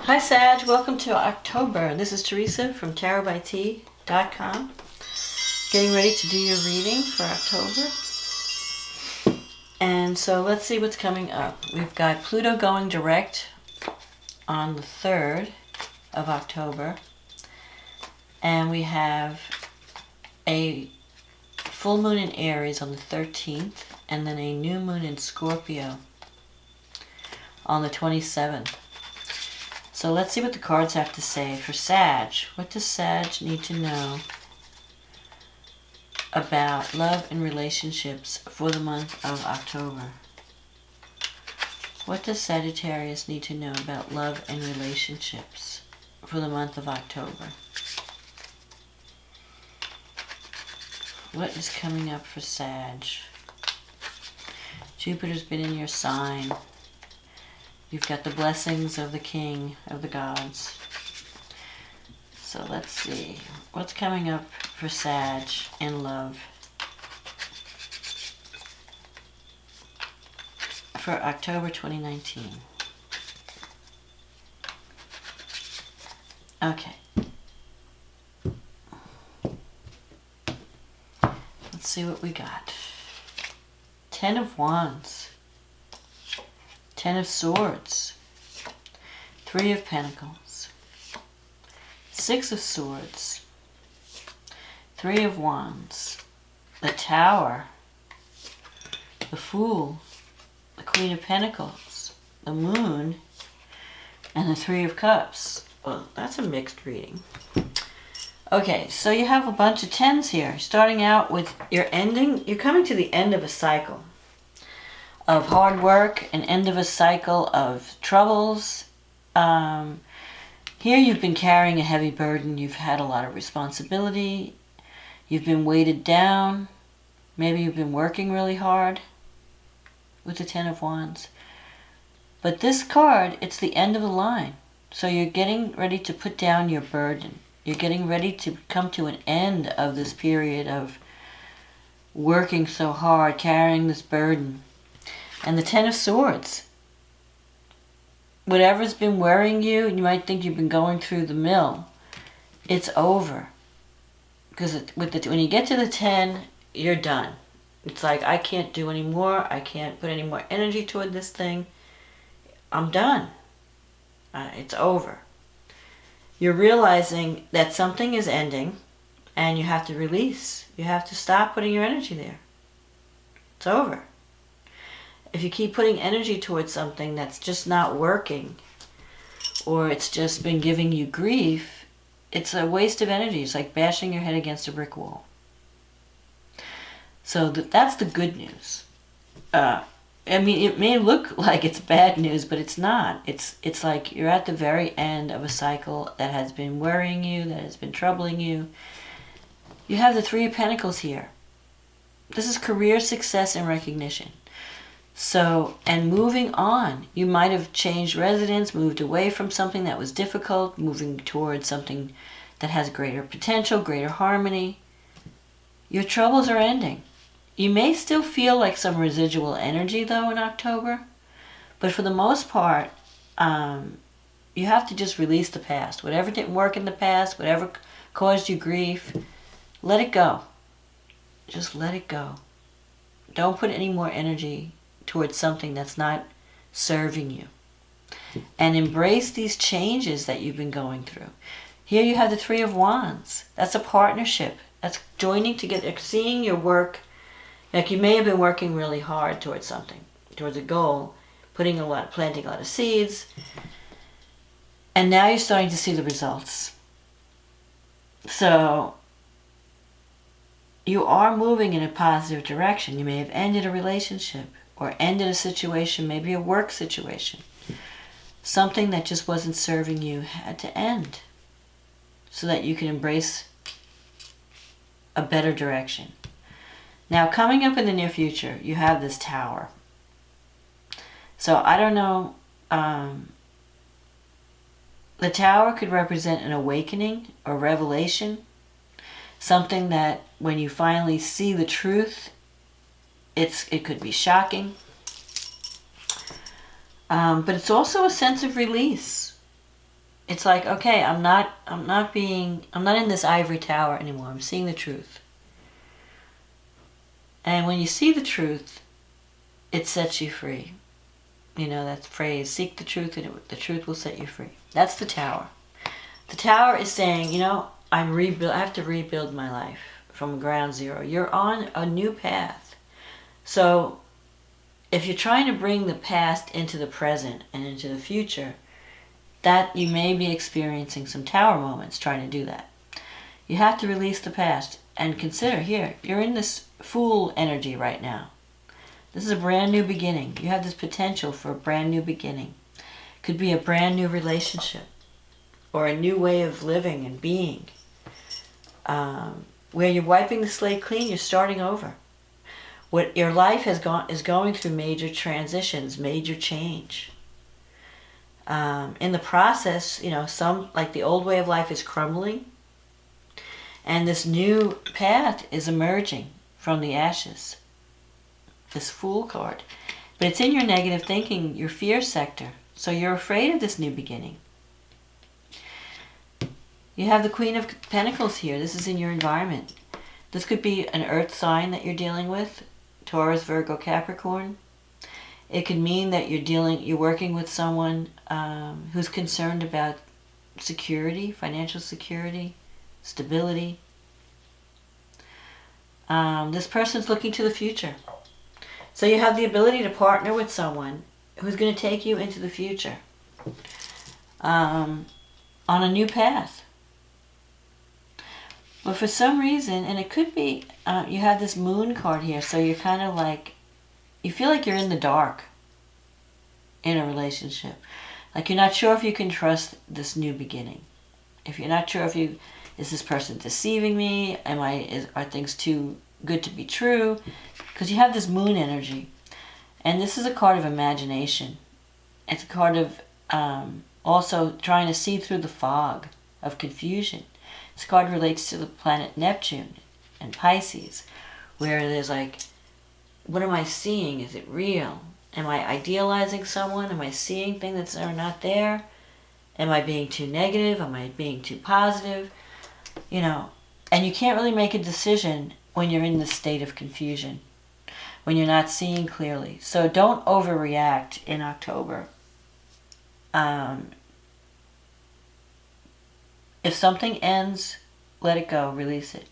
Hi Sag, welcome to October. This is Teresa from tarotbyt.com. Getting ready to do your reading for October. And so let's see what's coming up. We've got Pluto going direct on the 3rd of October. And we have a full moon in Aries on the 13th. And then a new moon in Scorpio on the 27th. So let's see what the cards have to say for Sag. What does Sag need to know about love and relationships for the month of October? What does Sagittarius need to know about love and relationships for the month of October? What is coming up for Sag? Jupiter's been in your sign. You've got the blessings of the king of the gods. So let's see. What's coming up for Sag in love for October 2019? Okay. Let's see what we got. 10 of Wands. 10 of Swords, 3 of Pentacles, 6 of Swords, 3 of Wands, the Tower, the Fool, the Queen of Pentacles, the Moon, and the 3 of Cups. Well, that's a mixed reading. Okay, so you have a bunch of 10s here. Starting out with your ending, you're coming to the end of a cycle of hard work, an end of a cycle of troubles. Here you've been carrying a heavy burden. You've had a lot of responsibility. You've been weighted down. Maybe you've been working really hard with the 10 of Wands. But this card, it's the end of the line. So you're getting ready to put down your burden. You're getting ready to come to an end of this period of working so hard, carrying this burden. And the 10 of Swords. Whatever's been worrying you, you might think you've been going through the mill. It's over. Because when you get to the 10, you're done. It's like, I can't do any more. I can't put any more energy toward this thing. I'm done. It's over. You're realizing that something is ending and you have to release. You have to stop putting your energy there. It's over. If you keep putting energy towards something that's just not working, or it's just been giving you grief, it's a waste of energy. It's like bashing your head against a brick wall. So that's the good news. I mean, it may look like it's bad news, but it's not. It's like you're at the very end of a cycle that has been worrying you, that has been troubling you. You have the 3 of Pentacles here. This is career success and recognition. So, and moving on, you might have changed residence, moved away from something that was difficult, moving towards something that has greater potential, greater harmony. Your troubles are ending. You may still feel like some residual energy though in October, but for the most part, you have to just release the past. Whatever didn't work in the past, whatever caused you grief, let it go. Just let it go. Don't put any more energy towards something that's not serving you. And embrace these changes that you've been going through. Here you have the 3 of Wands. That's a partnership. That's joining together, seeing your work. Like you may have been working really hard towards something, towards a goal, planting a lot of seeds, and now you're starting to see the results. So you are moving in a positive direction. You may have ended a relationship or ended a situation, maybe a work situation. Something that just wasn't serving you had to end so that you can embrace a better direction. Now, coming up in the near future, you have this Tower. So I don't know, the Tower could represent an awakening or revelation, something that when you finally see the truth, it could be shocking. But it's also a sense of release. it's like, okay, I'm not in this ivory tower anymore. I'm seeing the truth. And when you see the truth, it sets you free. You know that phrase, seek the truth and the truth will set you free. That's the tower. The tower is saying, you know, I have to rebuild my life from ground zero. You're on a new path. So if you're trying to bring the past into the present and into the future, that you may be experiencing some tower moments trying to do that. You have to release the past and consider, here, you're in this Fool energy right now. This is a brand new beginning. You have this potential for a brand new beginning. Could be a brand new relationship or a new way of living and being. Where you're wiping the slate clean, you're starting over. What your life is going through major transitions, major change. In the process, you know, some, like the old way of life is crumbling, and this new path is emerging from the ashes. This Fool card. But it's in your negative thinking, your fear sector. So you're afraid of this new beginning. You have the Queen of Pentacles here. This is in your environment. This could be an earth sign that you're dealing with. Taurus, Virgo, Capricorn. It could mean that you're working with someone who's concerned about security, financial security, stability. This person's looking to the future. So you have the ability to partner with someone who's going to take you into the future on a new path. But for some reason, and it could be, you have this Moon card here, so you're kind of like, you feel like you're in the dark in a relationship. Like you're not sure if you can trust this new beginning. If you're not sure is this person deceiving me? Are things too good to be true? Because you have this Moon energy. And this is a card of imagination. It's a card of also trying to see through the fog of confusion. This card relates to the planet Neptune and Pisces, where there's like, what am I seeing? Is it real? Am I idealizing someone? Am I seeing things that are not there? Am I being too negative? Am I being too positive? You know, and you can't really make a decision when you're in this state of confusion, when you're not seeing clearly. So don't overreact in October. If something ends, let it go, release it.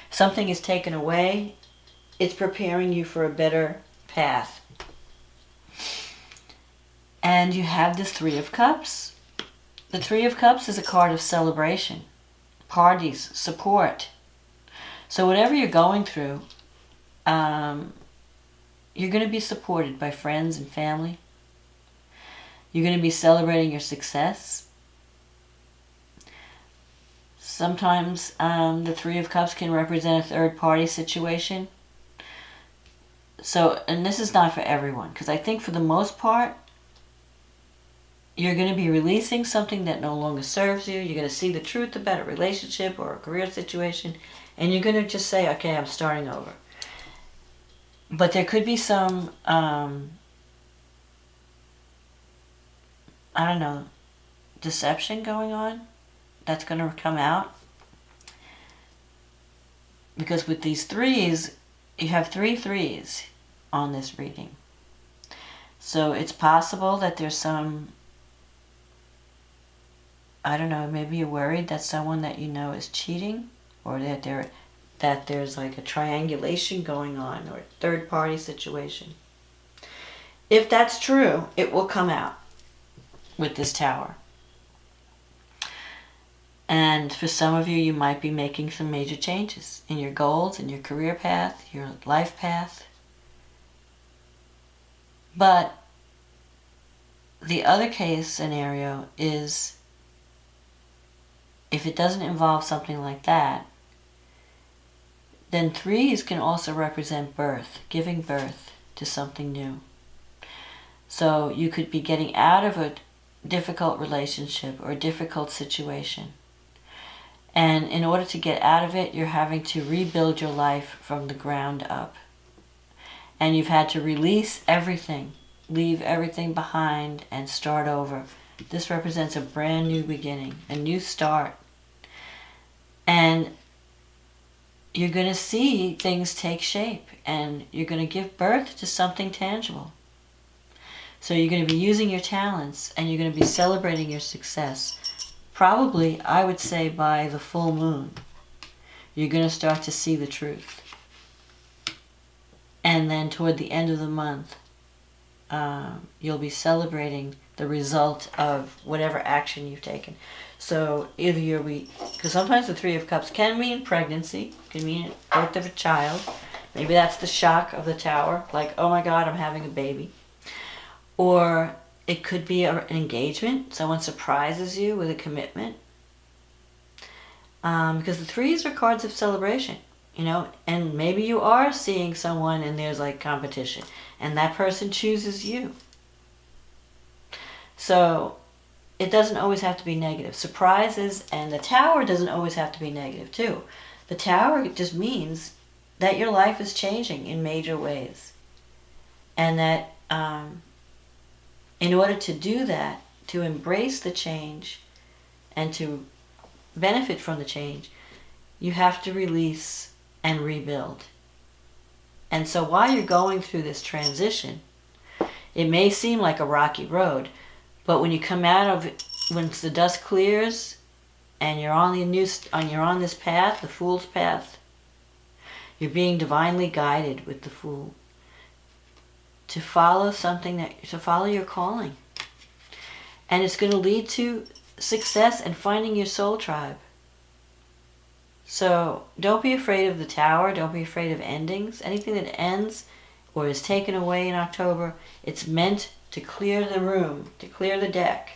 If something is taken away, it's preparing you for a better path. And you have this Three of Cups. The Three of Cups is a card of celebration, parties, support. So whatever you're going through, you're going to be supported by friends and family. You're going to be celebrating your success. Sometimes the Three of Cups can represent a third-party situation. So, and this is not for everyone, because I think for the most part, you're going to be releasing something that no longer serves you. You're going to see the truth about a relationship or a career situation, and you're going to just say, okay, I'm starting over. But there could be some, deception going on that's going to come out. Because with these threes, you have 3 threes on this reading. So it's possible that there's some, maybe you're worried that someone that you know is cheating, or that there's like a triangulation going on, or a third-party situation. If that's true, it will come out with this Tower. And for some of you, you might be making some major changes in your goals, in your career path, your life path. But the other case scenario is, if it doesn't involve something like that, then threes can also represent birth, giving birth to something new. So you could be getting out of a difficult relationship or a difficult situation. And in order to get out of it, you're having to rebuild your life from the ground up. And you've had to release everything, leave everything behind, and start over This represents a brand new beginning, a new start. And you're going to see things take shape, and you're going to give birth to something tangible. So you're going to be using your talents, and you're going to be celebrating your success. Probably, I would say, by the full moon, you're going to start to see the truth. And then toward the end of the month, you'll be celebrating the result of whatever action you've taken. So either because sometimes the Three of Cups can mean pregnancy, can mean birth of a child. Maybe that's the shock of the Tower, like, oh my God, I'm having a baby. Or it could be an engagement. Someone surprises you with a commitment. Because the threes are cards of celebration, you know, and maybe you are seeing someone and there's like competition, and that person chooses you. So it doesn't always have to be negative. Surprises and the Tower doesn't always have to be negative too. The Tower just means that your life is changing in major ways. And that in order to do that, to embrace the change and to benefit from the change, you have to release and rebuild. And so while you're going through this transition, it may seem like a rocky road, but when you come out of it, once the dust clears and you're on this path, the Fool's path, you're being divinely guided with the Fool to follow to follow your calling. And it's going to lead to success and finding your soul tribe. So don't be afraid of the Tower. Don't be afraid of endings. Anything that ends or is taken away in October, it's meant to clear the room, to clear the deck,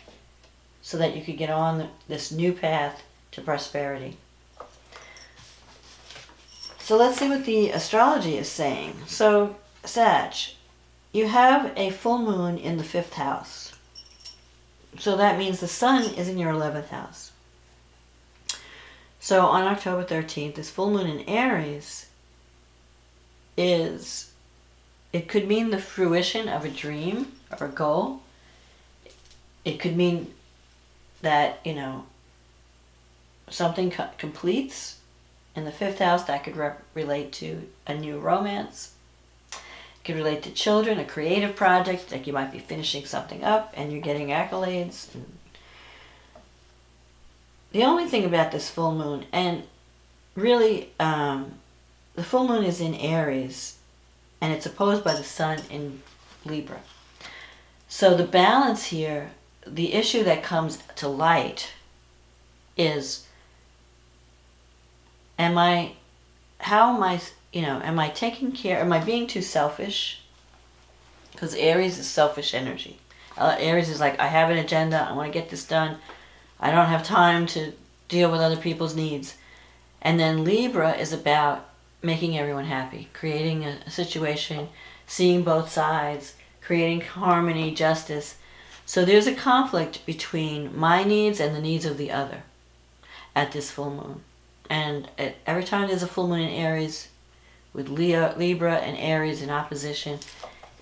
so that you could get on this new path to prosperity. So let's see what the astrology is saying. So, Sag, you have a full moon in the 5th house. So that means the sun is in your 11th house. So on October 13th, this full moon in Aries it could mean the fruition of a dream or a goal. It could mean that, you know, something completes in the 5th house. That could relate to a new romance. It could relate to children, a creative project, like you might be finishing something up and you're getting accolades. The only thing about this full moon, and really the full moon is in Aries, and it's opposed by the sun in Libra. So the balance here, the issue that comes to light is, am I taking care, am I being too selfish? Because Aries is selfish energy. Aries is like, I have an agenda, I want to get this done. I don't have time to deal with other people's needs. And then Libra is about making everyone happy, creating a situation, seeing both sides, creating harmony, justice. So there's a conflict between my needs and the needs of the other at this full moon. And every time there's a full moon in Aries, with Libra and Aries in opposition,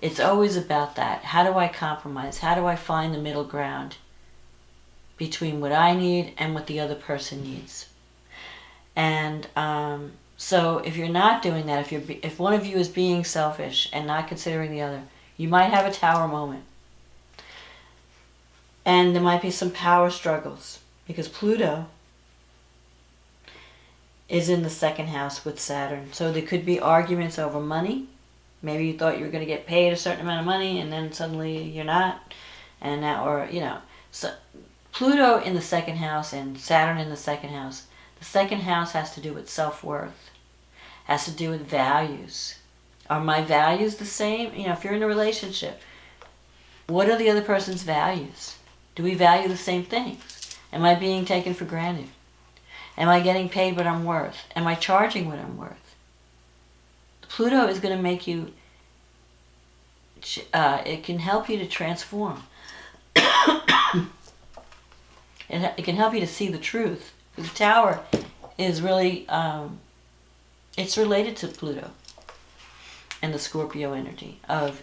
it's always about that. How do I compromise? How do I find the middle ground between what I need and what the other person needs? And so if you're not doing that, if one of you is being selfish and not considering the other, you might have a Tower moment. And there might be some power struggles, because Pluto is in the 2nd house with Saturn. So there could be arguments over money. Maybe you thought you were going to get paid a certain amount of money and then suddenly you're not. And now, or, you know, so Pluto in the 2nd house and Saturn in the 2nd house. The 2nd house has to do with self-worth, has to do with values. Are my values the same? You know, if you're in a relationship, what are the other person's values? Do we value the same things? Am I being taken for granted? Am I getting paid what I'm worth? Am I charging what I'm worth? Pluto is going to make you, it can help you to transform. It can help you to see the truth. The Tower is really, it's related to Pluto and the Scorpio energy of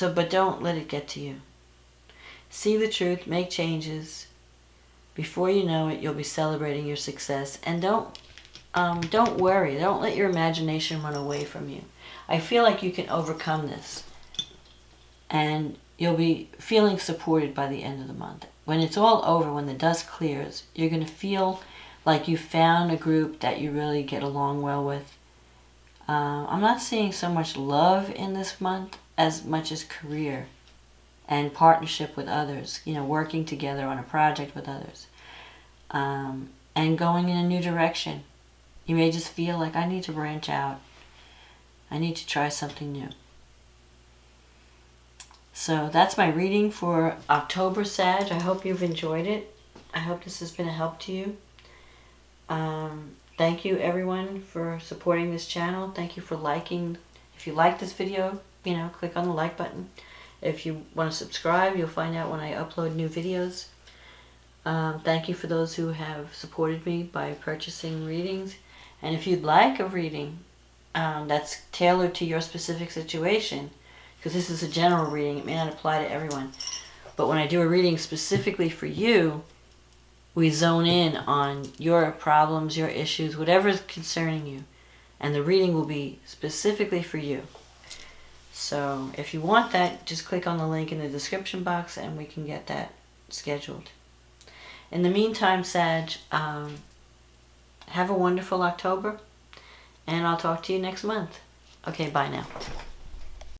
But don't let it get to you. See the truth, make changes. Before you know it, you'll be celebrating your success. And don't worry. Don't let your imagination run away from you. I feel like you can overcome this. And you'll be feeling supported by the end of the month. When it's all over, when the dust clears, you're going to feel like you found a group that you really get along well with. I'm not seeing so much love in this month as much as career and partnership with others, working together on a project with others, and going in a new direction. You may just feel like, I need to branch out. I need to try something new. So that's my reading for October, Sag. I hope you've enjoyed it. I hope this has been a help to you. Thank you, everyone, for supporting this channel. Thank you for liking. If you like this video, click on the like button. If you want to subscribe, you'll find out when I upload new videos. Thank you for those who have supported me by purchasing readings. And if you'd like a reading that's tailored to your specific situation, because this is a general reading, it may not apply to everyone. But when I do a reading specifically for you, we zone in on your problems, your issues, whatever is concerning you. And the reading will be specifically for you. So if you want that, just click on the link in the description box and we can get that scheduled. In the meantime, Sag, have a wonderful October. And I'll talk to you next month. Okay, bye now.